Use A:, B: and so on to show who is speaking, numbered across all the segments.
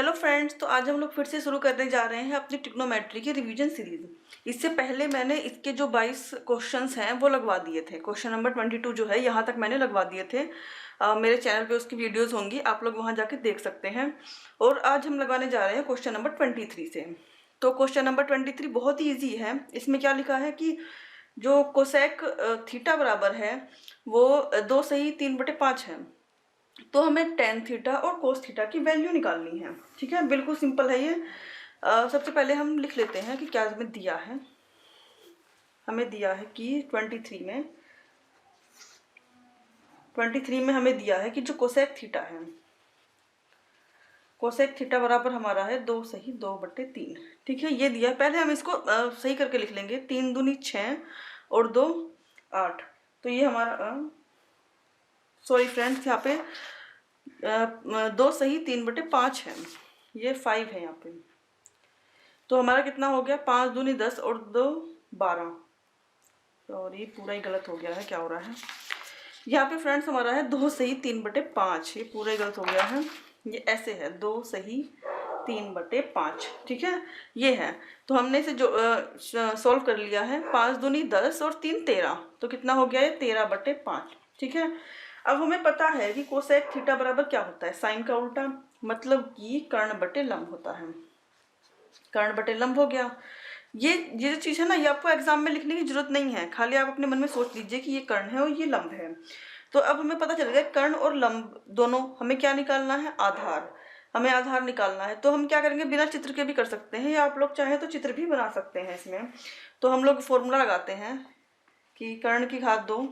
A: Hello friends, तो आज हम लोग फिर से शुरू करने जा रहे हैं अपनी ट्रिग्नोमेट्री की रिवीजन सीरीज। इससे पहले मैंने इसके जो 22 क्वेश्चंस हैं वो लगवा दिए थे। क्वेश्चन नंबर 22 जो है यहाँ तक मैंने लगवा दिए थे। मेरे चैनल पे उसकी वीडियोस होंगी, आप लोग वहाँ जाके देख सकते हैं। और आज हम लगाने जा रहे हैं क्वेश्चन नंबर 23 से। तो क्वेश्चन नंबर 23 बहुत ही ईजी है। इसमें क्या लिखा है कि जो कोसेक थीटा बराबर है वो 2 सही 3/5 है। तो हमें टेन थीटा और कोस थीटा की वैल्यू निकालनी है। ठीक है, बिल्कुल सिंपल है ये। सबसे पहले हम लिख लेते हैं कि क्या हमें दिया है। हमें दिया है कि 23 में हमें दिया है कि जो कोसेक थीटा है, कोसेक थीटा बराबर हमारा है 2 सही 2/3। ठीक है, ये दिया है। पहले हम इसको सही करके लिख लेंगे। 3 दूनी 6 और 2 8। तो ये हमारा सॉरी फ्रेंड्स, यहाँ पे 2 सही 3/5 है, ये 5 है यहाँ पे। तो हमारा कितना हो गया, 5 दूनी 10 और 2 12। और ये पूरा ही गलत हो गया है, क्या हो रहा है यहाँ पे फ्रेंड्स, हमारा है 2 सही 3/5। ये पूरा ही गलत हो गया है। ये ऐसे है 2 सही 3/5। ठीक है, ये है। तो हमने इसे जो सॉल्व कर लिया है। 5 दूनी 10 और 3 13। तो कितना हो गया है 13/5। ठीक है, अब हमें पता है कि कोसेक थीटा बराबर क्या होता है, साइन का उल्टा, मतलब कि कर्ण बटे लंब होता है। कर्ण बटे लंब हो गया। ये जो चीज है ना, ये आपको एग्जाम में लिखने की जरूरत नहीं है। खाली आप अपने मन में सोच लीजिए कि ये कर्ण है और ये लंब है। तो अब हमें पता चल गया कर्ण और लंब दोनों। हमें क्या निकालना है, आधार। हमें आधार निकालना है। तो हम क्या करेंगे, बिना चित्र के भी कर सकते हैं, या आप लोग चाहें तो चित्र भी बना सकते हैं इसमें। तो हम लोग फॉर्मूला लगाते हैं कि कर्ण की घात 2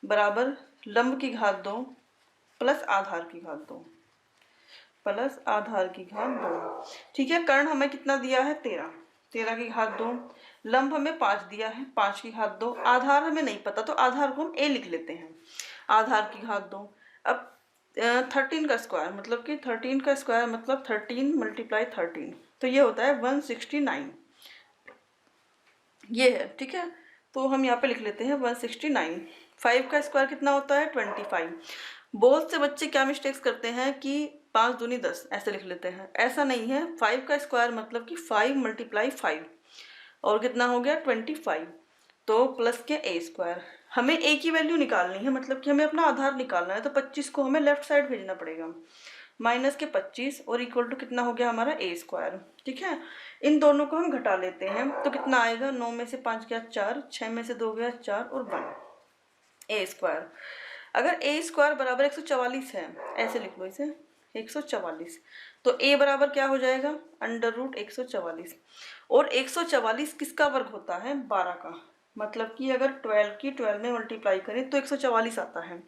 A: बराबर लंब की घात 2 प्लस आधार की घात 2 प्लस आधार की घात 2। ठीक है, कर्ण हमें कितना दिया है 13, 13 की घात 2। लंब हमें 5 दिया है, 5 की घात 2। आधार हमें नहीं पता, तो आधार को हम a लिख लेते हैं, आधार की घात 2। अब 13 का स्क्वायर मतलब कि 13 का स्क्वायर मतलब 13 × 13। तो ये होता है 169, ये है। ठीक है, तो हम यहाँ पे लिख लेते हैं 169। 5 का स्क्वायर कितना होता है 25। बहुत से बच्चे क्या मिस्टेक्स करते हैं कि 5 दूनी 10 ऐसे लिख लेते हैं। ऐसा नहीं है। 5 का स्क्वायर मतलब कि 5 × 5 और कितना हो गया 25। तो प्लस के a स्क्वायर। हमें a की वैल्यू निकालनी है, मतलब कि हमें अपना आधार निकालना है। तो 25 को हमें लेफ्ट साइड भेजना पड़ेगा, माइनस के 25 और इक्वल टू कितना हो गया हमारा a स्क्वायर। ठीक है, इन दोनों को हम घटा लेते हैं। तो कितना आएगा, 9 में से 5 गया 4, 6 में से 2 गया 4 और 1 a स्क्वायर। अगर a स्क्वायर बराबर 144 है, ऐसे लिख लो इसे 144। तो a बराबर क्या हो जाएगा, √144। और 144 किसका वर्ग होता है, 12 का। मतलब कि अगर 12 की 12 में मल्टीप्लाई करें तो 144 आता है।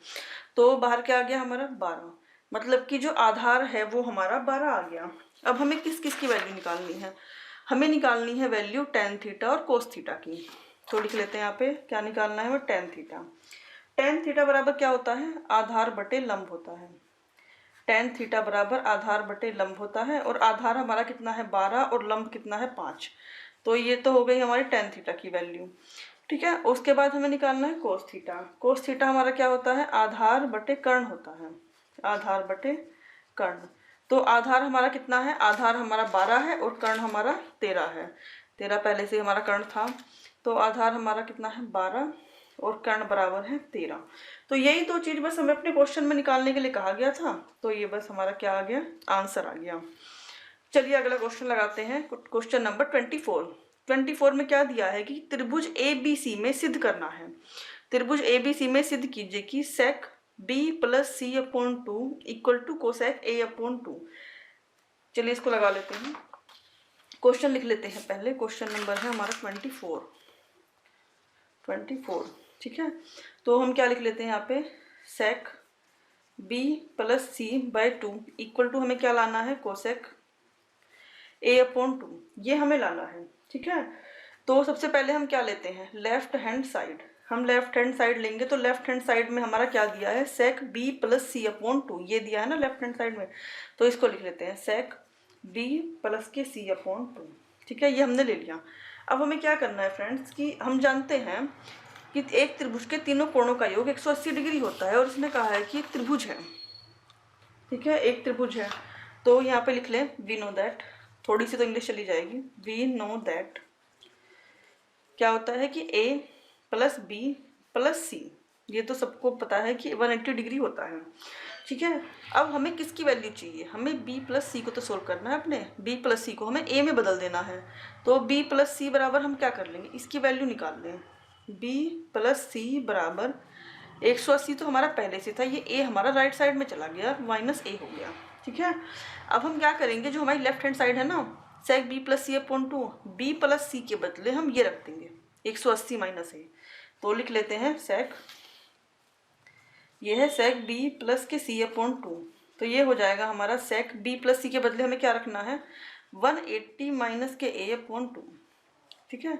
A: तो बाहर क्या आ गया हमारा 12। मतलब कि जो आधार है वो हमारा 12 आ गया। अब हमें किस किस की वैल्यू निकालनी है, हमें निकालनी है वैल्यू टेन थीटा और कोस थीटा की। तो लिख लेते हैं यहाँ पे क्या निकालना है, वो टेन थीटा। टेन थीटा बराबर क्या होता है, आधार बटे लंब होता है। टेन थीटा बराबर आधार बटे लंब होता है। और आधार हमारा कितना है 12 और लंब कितना है 5। तो ये तो हो गई हमारी टेन थीटा की वैल्यू। ठीक है, उसके बाद हमें निकालना है कोस थीटा। कोस थीटा हमारा क्या होता है, आधार बटे कर्ण होता है, आधार बटे कर्ण। तो आधार हमारा कितना है, आधार हमारा 12 है और कर्ण हमारा 13 है। 13 पहले से हमारा कर्ण था। तो आधार हमारा कितना है 12 और कर्ण बराबर है 13। तो यही दो चीज बस हमें अपने क्वेश्चन में निकालने के लिए कहा गया था। तो ये बस हमारा क्या आ गया, आंसर आ गया। चलिए अगला क्वेश्चन लगाते हैं, क्वेश्चन नंबर 24। 24 में क्या दिया है कि त्रिभुज ABC में सिद्ध करना है। त्रिभुज ABC में सिद्ध कीजिए कि सेक B + C/2 = कोसेक A/2। चलिए इसको लगा लेते हैं, क्वेश्चन लिख लेते हैं पहले। क्वेश्चन नंबर है हमारा 24। ठीक है, तो हम क्या लिख लेते हैं यहाँ पे, सेक B + C/2 = हमें क्या लाना है, कोसेक A/2, ये हमें लाना है। ठीक है, तो सबसे पहले हम क्या लेते हैं, लेफ्ट हैंड साइड। हम लेफ्ट हैंड साइड लेंगे। तो लेफ्ट हैंड साइड में हमारा क्या दिया है, सेक B + C/2, ये दिया है ना लेफ्ट हैंड साइड में। तो इसको लिख लेते हैं सेक B + के C/2। ठीक है, ये हमने ले लिया। अब हमें क्या करना है फ्रेंड्स, कि हम जानते हैं कि एक त्रिभुज के तीनों कोणों का योग 180 डिग्री होता है। और इसने कहा है कि त्रिभुज है। ठीक है, एक त्रिभुज है। तो तो यहाँ पे लिख लें वी नो दैट, थोड़ी सी तो इंग्लिश चली जाएगी। वी नो दैट क्या होता है कि a प्लस बी प्लस सी, ये तो सबको पता है कि 180 डिग्री होता है, ठीक है। अब हमें किसकी वैल्यू चाहिए, हमें b प्लस सी को तो सोल्व करना है अपने, b प्लस सी को हमें a में बदल देना है। तो b प्लस सी बराबर हम क्या कर लेंगे, इसकी वैल्यू निकाल लें। b प्लस सी बराबर 180 तो हमारा पहले से था, ये a हमारा राइट साइड में चला गया, माइनस a हो गया, ठीक है। अब हम क्या करेंगे, जो हमारी लेफ्ट हैंड साइड है ना, सेक बी प्लस सी अपॉन 2, बी प्लस सी के बदले हम ये रख देंगे 180 माइनस ए। तो लिख लेते हैं सेक, ये है सेक बी प्लस के सी अपॉन 2, तो ये हो जाएगा हमारा सेक बी प्लस सी के बदले हमें क्या रखना है 180 माइनस के ए अपॉन 2, ठीक है।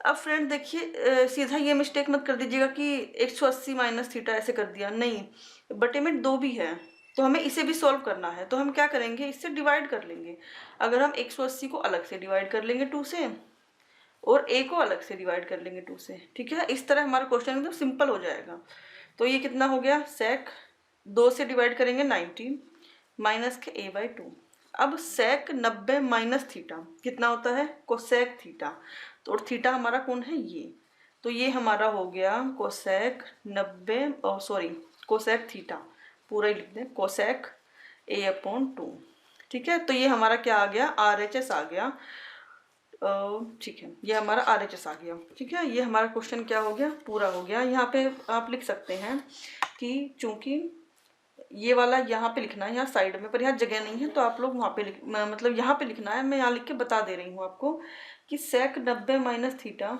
A: अब फ्रेंड देखिए सीधा ये मिस्टेक मत कर दीजिएगा कि 180 माइनस थीटा ऐसे कर दिया, नहीं, बटे में 2 भी है तो हमें इसे भी सॉल्व करना है। तो हम क्या करेंगे, इससे डिवाइड कर लेंगे। अगर हम 180 को अलग से डिवाइड कर लेंगे 2 से, और a को अलग से डिवाइड कर लेंगे 2 से, ठीक है। इस तरह हमारा क्वेश्चन एकदम सिंपल हो जाएगा। तो ये कितना हो गया, सेक 2 से डिवाइड करेंगे 90 माइनस के a/2। अब सेक 90 माइनस थीटा कितना होता है, कोसेक थीटा, तो और थीटा हमारा कौन है ये, तो ये हमारा हो गया कोसेक 90 सॉरी कोसेक थीटा, पूरा ही लिख दें कोसेक a/2, ठीक है। तो ये हमारा क्या आ गया, RHS आ गया, ठीक है, ये हमारा RHS आ गया, ठीक है। ये हमारा क्वेश्चन क्या हो गया, पूरा हो गया। यहाँ पे आप लिख सकते हैं कि चूंकि ये वाला यहाँ पे लिखना है, यहाँ साइड में, पर यहाँ जगह नहीं है तो आप लोग वहाँ पे मतलब यहाँ पे लिखना है। मैं यहाँ लिख के बता दे रही हूँ आपको कि सेक 90 माइनस थीटा,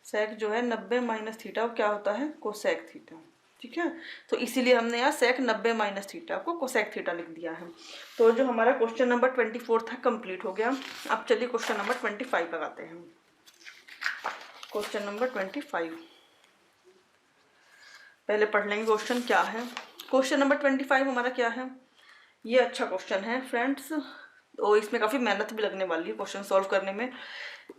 A: सेक जो है 90 माइनस थीटा क्या होता है, कोसेक थीटा, ठीक है। तो इसीलिए हमने यहाँ सेक 90 माइनस थीटा को कोसेक थीटा लिख दिया है। तो जो हमारा क्वेश्चन नंबर 24 था कंप्लीट हो गया। अब चलिए क्वेश्चन नंबर 25 लगाते हैं। क्वेश्चन नंबर 25 पहले पढ़ लेंगे क्वेश्चन क्या है। क्वेश्चन नंबर 25 हमारा क्या है, ये अच्छा क्वेश्चन है फ्रेंड्स, और इसमें काफ़ी मेहनत भी लगने वाली है क्वेश्चन सॉल्व करने में।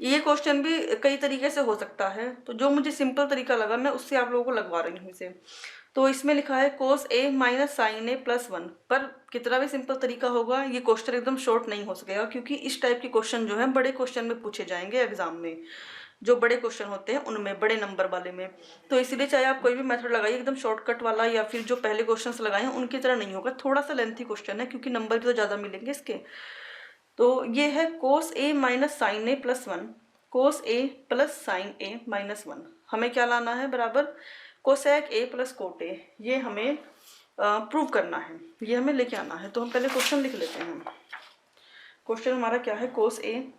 A: ये क्वेश्चन भी कई तरीके से हो सकता है, तो जो मुझे सिंपल तरीका लगा मैं उससे आप लोगों को लगवा रही हूँ इसे। तो इसमें लिखा है कोस ए माइनस साइन ए प्लस 1, पर कितना भी सिंपल तरीका होगा ये क्वेश्चन एकदम शॉर्ट नहीं हो सकेगा, क्योंकि इस टाइप के क्वेश्चन जो है बड़े क्वेश्चन में पूछे जाएंगे एग्जाम में, जो बड़े क्वेश्चन होते हैं उनमें, बड़े नंबर वाले में। तो इसीलिए चाहे आप कोई भी मेथड लगाइए एकदम शॉर्टकट वाला, या फिर जो पहले क्वेश्चंस लगाए हैं उनकी तरह नहीं होगा, थोड़ा सा लेंथी क्वेश्चन है, क्योंकि नंबर भी तो ज़्यादा मिलेंगे इसके। तो ये है कोस ए माइनस साइन ए प्लस 1, कोस ए प्लस साइन ए माइनस 1, हमें क्या लाना है बराबर cosec A plus cot A, ये हमें प्रूव करना है, ये हमें लेके आना है। तो हम पहले क्वेश्चन लिख लेते हैं। क्वेश्चन हमारा क्या है, कोस ए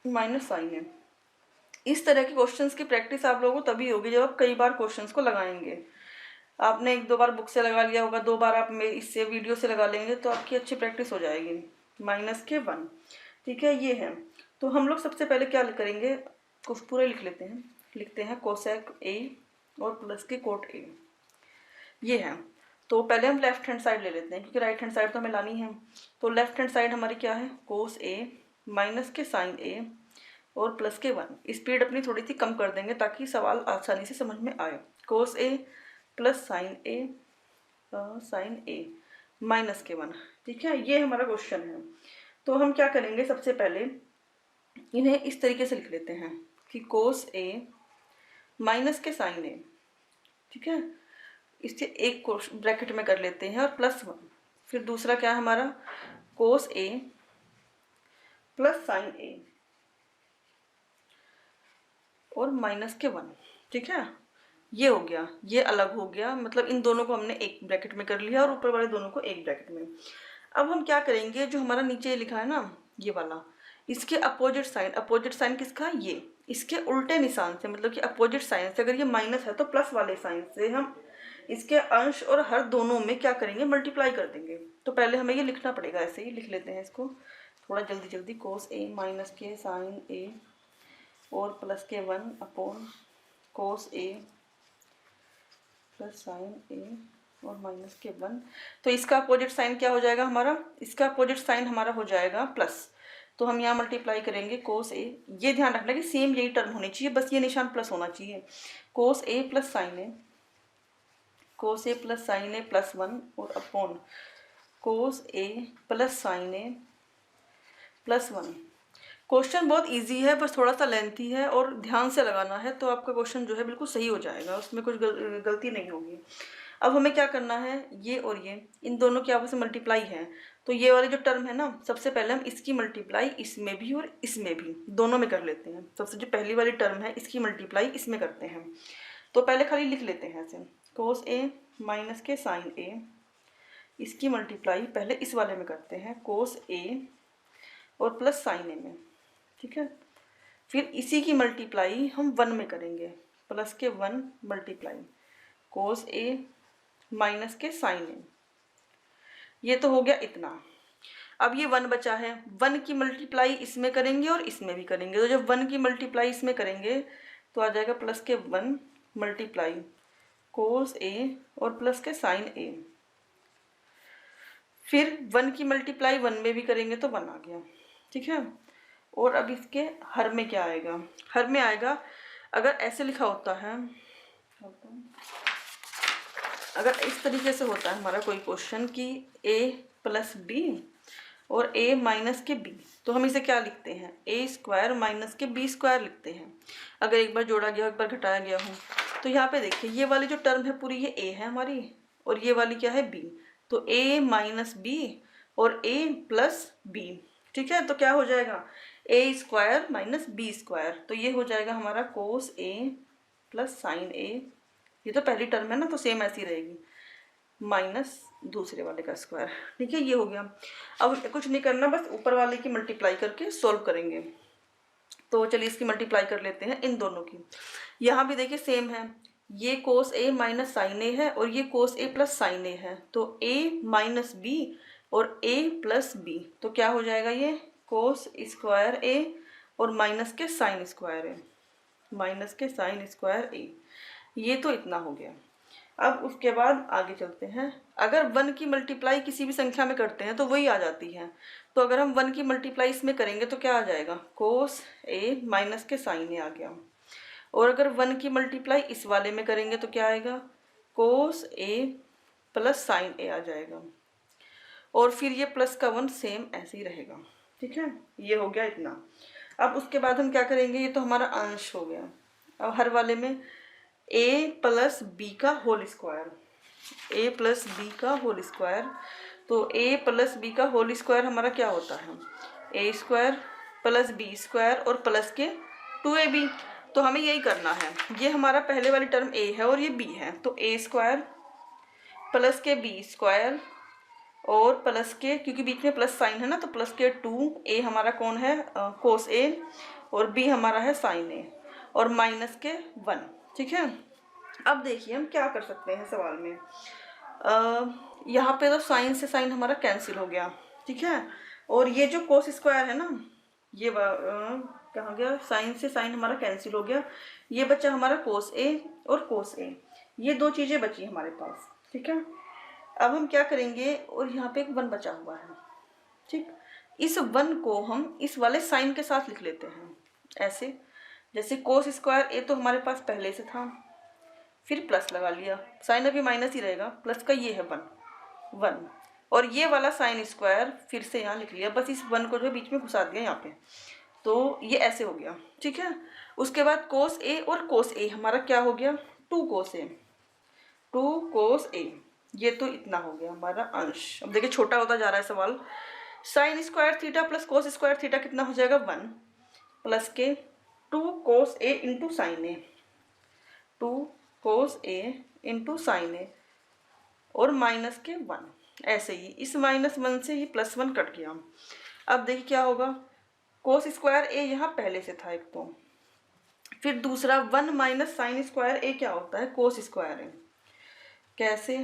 A: माइनस साइन ए। इस तरह के क्वेश्चंस की प्रैक्टिस आप लोगों को तभी होगी जब आप कई बार क्वेश्चंस को लगाएंगे। आपने 1-2 बार बुक से लगा लिया होगा, 2 बार आप इससे वीडियो से लगा लेंगे तो आपकी अच्छी प्रैक्टिस हो जाएगी। माइनस के 1, ठीक है, ये है। तो हम लोग सबसे पहले क्या करेंगे, कुछ पूरे लिख लेते हैं, लिखते हैं कोसेक ए और प्लस के कोट ए, ये है। तो पहले हम लेफ्ट हैंड साइड ले लेते हैं, क्योंकि राइट हैंड साइड तो हमें लानी है। तो लेफ्ट हैंड साइड हमारी क्या है, कोस ए माइनस के साइन ए और प्लस के 1। स्पीड अपनी थोड़ी सी कम कर देंगे ताकि सवाल आसानी से समझ में आए। कोस ए प्लस साइन ए माइनस के 1, ठीक है, ये हमारा क्वेश्चन है। तो हम क्या करेंगे, सबसे पहले इन्हें इस तरीके से लिख लेते हैं कि कोस ए माइनस के साइन ए, ठीक है, इसे एक ब्रैकेट में कर लेते हैं, और प्लस 1, फिर दूसरा क्या है हमारा कोस ए प्लस साइन ए और माइनस के 1, ठीक है, ये हो गया, ये अलग हो गया, मतलब इन दोनों को हमने एक ब्रैकेट में कर लिया और ऊपर वाले दोनों को एक ब्रैकेट में। अब हम क्या करेंगे, जो हमारा नीचे लिखा है ना ये वाला, इसके अपोजिट साइन किसका, ये इसके उल्टे निशान से, मतलब कि अपोजिट साइन से, अगर ये माइनस है तो प्लस वाले साइन से हम इसके अंश और हर दोनों में क्या करेंगे, मल्टीप्लाई कर देंगे। तो पहले हमें ये लिखना पड़ेगा, ऐसे ही लिख लेते हैं इसको थोड़ा जल्दी जल्दी, कोस ए माइनस के साइन ए और प्लस के 1 अपॉन कोस ए प्लस साइन ए और माइनस के 1। तो इसका अपोजिट साइन क्या हो जाएगा हमारा, इसका अपोजिट साइन हमारा हो जाएगा प्लस। तो हम यहाँ मल्टीप्लाई करेंगे कोस ए, ये ध्यान रखना कि सेम यही टर्म होनी चाहिए, बस ये निशान प्लस होना चाहिए। कोस ए प्लस साइन ए, कोस ए प्लस साइन ए प्लस 1 और अपॉन कोस ए प्लस साइन ए प्लस 1। क्वेश्चन बहुत इजी है, बस थोड़ा सा लेंथी है और ध्यान से लगाना है तो आपका क्वेश्चन जो है बिल्कुल सही हो जाएगा, उसमें कुछ गलती नहीं होगी। अब हमें क्या करना है, ये और ये इन दोनों की आपस में मल्टीप्लाई है, तो ये वाली जो टर्म है ना, सबसे पहले हम इसकी मल्टीप्लाई इसमें भी और इसमें भी दोनों में कर लेते हैं। सबसे जो पहली वाली टर्म है इसकी मल्टीप्लाई इसमें करते हैं, तो पहले खाली लिख लेते हैं ऐसे, कोस ए माइनस के साइन ए, इसकी मल्टीप्लाई पहले इस वाले में करते हैं कोस ए और प्लस साइन ए में, ठीक है। फिर इसी की मल्टीप्लाई हम 1 में करेंगे, प्लस के 1 मल्टीप्लाई कोस ए माइनस के साइन ए, ये तो हो गया इतना। अब ये 1 बचा है, 1 की मल्टीप्लाई इसमें करेंगे और इसमें भी करेंगे, तो जब 1 की मल्टीप्लाई इसमें करेंगे तो आ जाएगा प्लस के 1 मल्टीप्लाई कोस ए और प्लस के साइन ए। फिर 1 की मल्टीप्लाई 1 में भी करेंगे तो 1 आ गया, ठीक है। और अब इसके हर में क्या आएगा, हर में आएगा, अगर ऐसे लिखा होता है, अगर इस तरीके से होता है हमारा कोई क्वेश्चन कि a प्लस बी और a माइनस के b, तो हम इसे क्या लिखते हैं, a स्क्वायर माइनस के b स्क्वायर लिखते हैं। अगर एक बार जोड़ा गया एक बार घटाया गया हो, तो यहाँ पे देखिए ये वाली जो टर्म है पूरी ये a है हमारी और ये वाली क्या है b, तो a माइनस b और a प्लस b, ठीक है। तो क्या हो जाएगा, a square minus b square, तो ये हो जाएगा हमारा कोस a प्लस साइन a, ये तो पहली टर्म है ना तो सेम ऐसी रहेगी, माइनस दूसरे वाले का स्क्वायर, ठीक है। ये हो गया। अब कुछ नहीं करना, बस ऊपर वाले की मल्टीप्लाई करके सॉल्व करेंगे। तो चलिए इसकी मल्टीप्लाई कर लेते हैं इन दोनों की। यहाँ भी देखिए सेम है, ये कोस ए माइनस साइन ए है और ये कोस ए प्लस साइन ए है, तो ए माइनस बी और ए प्लस बी, तो क्या हो जाएगा, ये कोस स्क्वायर ए और माइनस के साइन स्क्वायर ए, माइनस के साइन स्क्वायर ए, ये तो इतना हो गया। अब उसके बाद आगे चलते हैं, अगर 1 की मल्टीप्लाई किसी भी संख्या में करते हैं तो वही आ जाती है, तो अगर हम 1 की मल्टीप्लाई इसमें करेंगे तो क्या आ जाएगा, कोस ए माइनस के साइन ए आ गया। और अगर 1 की मल्टीप्लाई इस वाले में करेंगे तो क्या आएगा, कोस ए प्लस साइन ए आ जाएगा। और फिर ये प्लस का 1 सेम ऐसे ही रहेगा, ठीक है। ये हो गया इतना। अब उसके बाद हम क्या करेंगे, ये तो हमारा अंश हो गया। अब हर वाले में a प्लस बी का whole square, a plus B का होल स्क्वायर, तो a प्लस बी का होल स्क्वायर हमारा क्या होता है, a square plus B square और प्लस के 2ab, तो हमें यही करना है। ये हमारा पहले वाली टर्म a है और ये b है, तो a स्क्वायर प्लस के b स्क्वायर और प्लस के, क्योंकि बीच में प्लस साइन है ना, तो प्लस के 2a हमारा कौन है, कोस a, और b हमारा है साइन a, और माइनस के 1, ठीक है। अब देखिए हम क्या कर सकते हैं सवाल में, यहाँ पे तो साइन से साइन हमारा कैंसिल हो गया, ठीक है। और ये जो कोस स्क्वायर है ना, ये कहाँ गया, साइन से साइन हमारा कैंसिल हो गया, ये बचा हमारा कोस ए और कोस ए, ये दो चीज़ें बची हमारे पास, ठीक है। अब हम क्या करेंगे, और यहाँ पे एक 1 बचा हुआ है, ठीक, इस 1 को हम इस वाले साइन के साथ लिख लेते हैं ऐसे, जैसे कोस स्क्वायर ए तो हमारे पास पहले से था, फिर प्लस लगा लिया, साइन अभी माइनस ही रहेगा, प्लस का ये है 1, और ये वाला साइन स्क्वायर फिर से यहाँ लिख लिया, बस इस 1 को जो है बीच में घुसा दिया यहाँ पे, तो ये ऐसे हो गया, ठीक है। उसके बाद कोस ए और कोस ए हमारा क्या हो गया, 2 कोस ए, 2 कोस ए, ये तो इतना हो गया हमारा अंश। अब देखिए छोटा होता जा रहा है सवाल, sine square theta plus cos square theta कितना हो जाएगा, 1 प्लस के 2 कोस ए इंटू साइन ए, 2 कोस ए इंटू साइन ए और माइनस के 1, ऐसे ही इस -1 से ही +1 कट गया। अब देखिए क्या होगा, कोस स्क्वायर ए यहाँ पहले से था एक, तो फिर दूसरा 1 माइनस साइन स्क्वायर ए क्या होता है, कोस स्क्वायर ए। कैसे,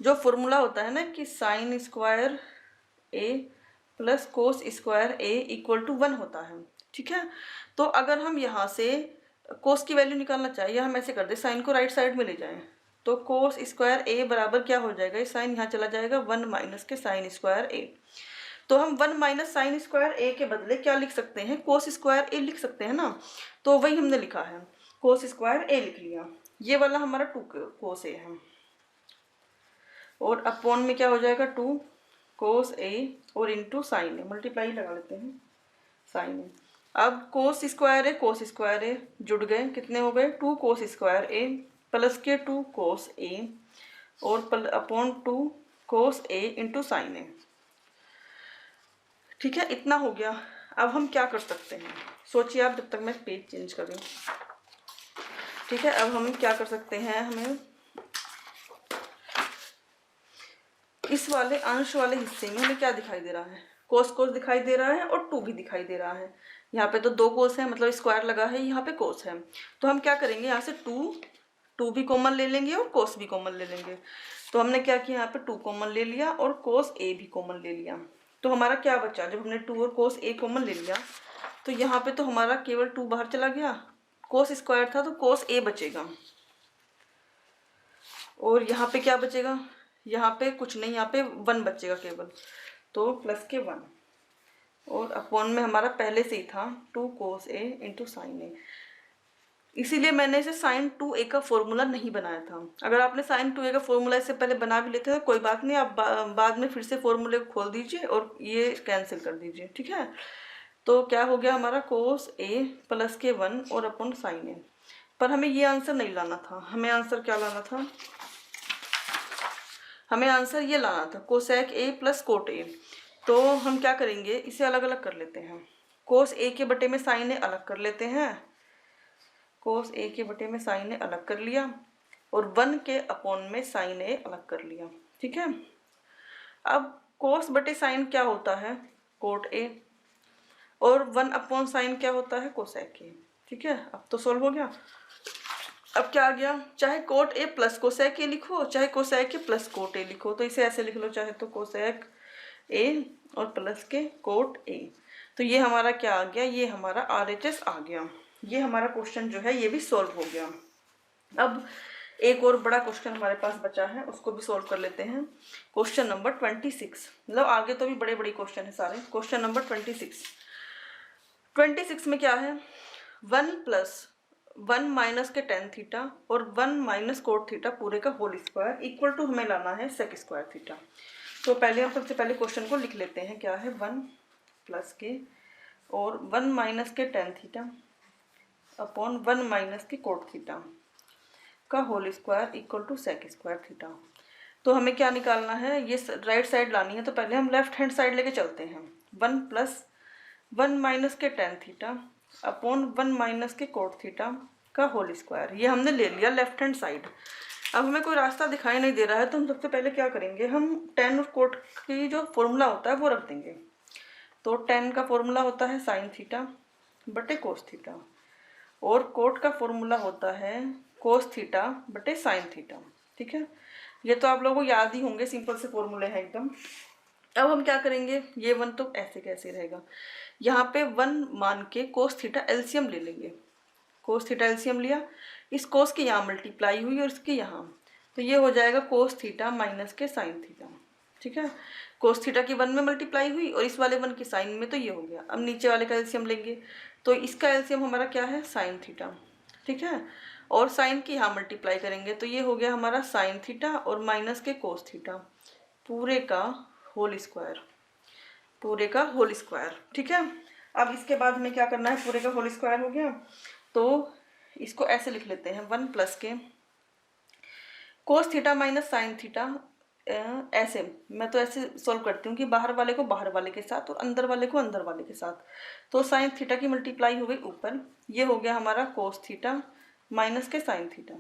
A: जो फॉर्मूला होता है ना कि sine square A plus cos square A equal to 1 होता है, ठीक है। तो अगर हम यहाँ से कोस की वैल्यू निकालना चाहिए, हम ऐसे कर दे, साइन को राइट साइड में ले जाएं, तो कोस स्क्वायर ए बराबर क्या हो जाएगा, साइन यहाँ चला जाएगा 1 माइनस के साइन स्क्वायर ए, तो हम 1 माइनस साइन स्क्वायर ए के बदले क्या लिख सकते हैं, कोस स्क्वायर ए लिख सकते हैं ना, तो वही हमने लिखा है, कोस स्क्वायर ए लिख लिया। ये वाला हमारा 2 कोस ए है, और अपॉन में क्या हो जाएगा 2 कोस ए और इंटू साइन ए, मल्टीप्लाई लगा लेते हैं साइन ए। अब कोस स्क्वायर है कोस स्क्वायर ए जुड़ गए, कितने हो गए 2 कोस स्क्वायर ए प्लस के 2 कोस ए और अपॉन 2 कोस ए इंटू साइन ए। ठीक है, इतना हो गया। अब हम क्या कर सकते हैं, सोचिए आप जब तक मैं पेज चेंज कर रही हूँ। ठीक है, अब हम क्या कर सकते हैं, हमें इस वाले अंश वाले हिस्से में हमें क्या दिखाई दे रहा है, कोस कोस दिखाई दे रहा है और 2 भी दिखाई दे रहा है। यहाँ पे तो 2 कोस है, मतलब स्क्वायर लगा है, यहाँ पे कोस है। तो हम क्या करेंगे, यहाँ से 2 भी कॉमन ले लेंगे और कोस भी कॉमन ले लेंगे। तो हमने क्या किया, यहाँ पे 2 कॉमन ले लिया और कोस ए भी कॉमन ले लिया। तो हमारा क्या बचा, जब हमने 2 और कोस ए कॉमन ले लिया तो यहाँ पे तो हमारा केवल 2 बाहर चला गया, कोस स्क्वायर था तो कोस ए बचेगा। और यहाँ पे क्या बचेगा, यहाँ पे कुछ नहीं, यहाँ पे 1 बचेगा केवल, तो प्लस के 1 और अपॉन में हमारा पहले से ही था 2 कोस ए इंटू साइन ए। इसीलिए मैंने इसे साइन 2a का फॉर्मूला नहीं बनाया था। अगर आपने साइन 2a का फॉर्मूला इससे पहले बना भी लेते तो कोई बात नहीं, आप बाद में फिर से फॉर्मूले को खोल दीजिए और ये कैंसिल कर दीजिए। ठीक है, तो क्या हो गया हमारा कोस ए प्लस के 1 और अपॉन साइन ए। पर हमें ये आंसर नहीं लाना था, हमें आंसर क्या लाना था, हमें आंसर ये लाना था cosec A plus cot A. तो हम क्या करेंगे, इसे अलग अलग कर लेते हैं। कोस ए के बटे में साइन ए अलग कर लेते हैं, कोस ए के बटे में साइन ए अलग कर लिया और 1 के अपॉन में साइन ए अलग कर लिया। ठीक है, अब कोस बटे साइन क्या होता है, कोट ए, और 1 अपॉन साइन क्या होता है, कोसेक ए। ठीक है, अब तो सोल्व हो गया। अब क्या आ गया, चाहे कोट ए प्लस कोसेक ए लिखो, चाहे cosec A plus cot A लिखो, तो इसे ऐसे लिख लो, चाहे तो कोसेक ए और प्लस के कोट ए। तो ये हमारा क्या आ गया, ये हमारा RHS आ गया। ये हमारा क्वेश्चन जो है ये भी सॉल्व हो गया। अब एक और बड़ा क्वेश्चन हमारे पास बचा है, उसको भी सॉल्व कर लेते हैं। क्वेश्चन नंबर 26, मतलब आगे तो भी बड़े बड़े क्वेश्चन है सारे। क्वेश्चन नंबर 26 में क्या है, 1 प्लस 1 माइनस के टेन थीटा और 1 माइनस कोट थीटा पूरे का होल स्क्वायर इक्वल टू हमें लाना है सेक स्क्वायर थीटा। तो पहले हम सबसे पहले क्वेश्चन को लिख लेते हैं, क्या है 1 प्लस के और 1 माइनस के टेन थीटा अपॉन 1 माइनस के कोट थीटा का whole square equal to sec square theta. तो हमें क्या निकालना है, ये राइट साइड लानी है, तो पहले हम लेफ्ट हैंड साइड लेके चलते हैं। 1 प्लस 1 माइनस के टेन थीटा अपॉन 1 माइनस के कोट थीटा का होल स्क्वायर, ये हमने ले लिया लेफ्ट हैंड साइड। अब हमें कोई रास्ता दिखाई नहीं दे रहा है, तो हम सबसे पहले क्या करेंगे, हम टेन और कोट की जो फॉर्मूला होता है वो रख देंगे। तो टेन का फॉर्मूला होता है साइन थीटा बटे कोस थीटा और कोट का फॉर्मूला होता है कोस थीटा बटे साइन थीटा। ठीक है, ये तो आप लोगों को याद ही होंगे, सिंपल से फॉर्मूले हैं एकदम। अब हम क्या करेंगे, ये 1 तो ऐसे कैसे रहेगा, यहाँ पे 1 मान के कोस थीटा एलसीएम ले लेंगे। कोस थीटा एलसीएम लिया, इस कोस के यहाँ मल्टीप्लाई हुई और इसके यहाँ, तो ये हो जाएगा कोस थीटा माइनस के साइन थीटा। ठीक है, कोस थीटा की 1 में मल्टीप्लाई हुई और इस वाले 1 की साइन में, तो ये हो गया। अब नीचे वाले का एलसीएम लेंगे, तो इसका एलसीएम हमारा क्या है, साइन थीटा। ठीक है, और साइन की यहाँ मल्टीप्लाई करेंगे, तो ये हो गया हमारा साइन थीटा और माइनस के कोस थीटा पूरे का होल स्क्वायर, पूरे का होल स्क्वायर। ठीक है, अब इसके बाद हमें क्या करना है, पूरे का होल स्क्वायर हो गया, तो इसको ऐसे लिख लेते हैं 1 प्लस के cos theta minus sine theta. ऐसे मैं तो ऐसे सॉल्व करती हूँ कि बाहर वाले को बाहर वाले के साथ और अंदर वाले को अंदर वाले के साथ। तो साइन थीटा की मल्टीप्लाई हो गई ऊपर, ये हो गया हमारा कोस थीटा माइनस के साइन थीटा।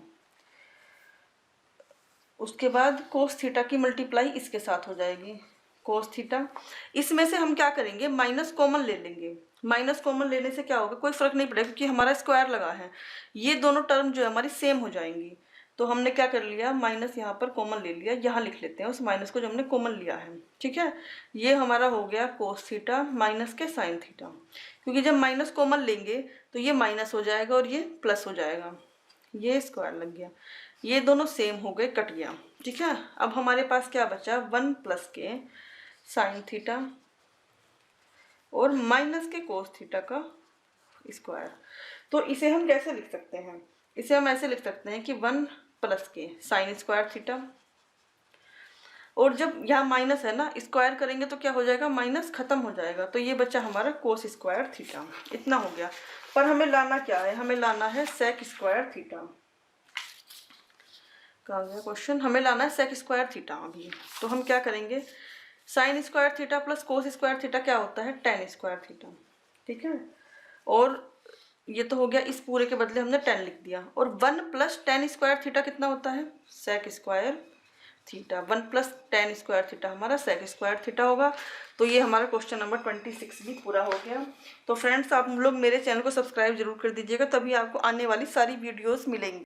A: उसके बाद कोस थीटा की मल्टीप्लाई इसके साथ हो जाएगी कोस थीटा। इसमें से हम क्या करेंगे, माइनस कॉमन ले लेंगे। माइनस कॉमन लेने से क्या होगा, कोई फर्क नहीं पड़ेगा क्योंकि हमारा स्क्वायर लगा है। ये दोनों टर्म जो है हमारी सेम हो जाएंगी। तो हमने क्या कर लिया, माइनस यहाँ पर कॉमन ले लिया, यहाँ लिख लेते हैं उस माइनस को जो हमने कॉमन लिया है। ठीक है, ये हमारा हो गया कोस थीटा माइनस के साइन थीटा, क्योंकि जब माइनस कॉमन लेंगे तो ये माइनस हो जाएगा और ये प्लस हो जाएगा, ये स्क्वायर लग गया, ये दोनों सेम हो गए, कट गया। ठीक है, अब हमारे पास क्या बचा, 1 प्लस के साइन थीटा और माइनस के कोस थीटा का स्क्वायर। तो इसे हम कैसे लिख सकते हैं, इसे हम ऐसे लिख सकते हैं कि 1 प्लस के साइन स्क्वायर थीटा और जब यहाँ माइनस है ना, स्क्वायर करेंगे तो क्या हो जाएगा, माइनस खत्म हो जाएगा, तो ये बच्चा हमारा कोस स्क्वायर थीटा। इतना हो गया। पर हमें लाना क्या है, हमें लाना है सेक स्क्वायर थीटा। कहाँ गया क्वेश्चन, हमें लाना है सेक स्क्वायर थीटा अभी। तो हम क्या करेंगे, sine square theta plus cos square theta क्या होता है, टेन स्क्वायर थीटा। ठीक है, और ये तो हो गया, इस पूरे के बदले हमने 10 लिख दिया। और 1 प्लस टेन स्क्वायर थीटा कितना होता है, sec square theta. 1 plus tan square theta हमारा सेक स्क्वायर थीटा होगा। तो ये हमारा क्वेश्चन नंबर 26 भी पूरा हो गया। तो फ्रेंड्स, आप लोग मेरे चैनल को सब्सक्राइब जरूर कर दीजिएगा, तभी आपको आने वाली सारी वीडियोस मिलेंगी।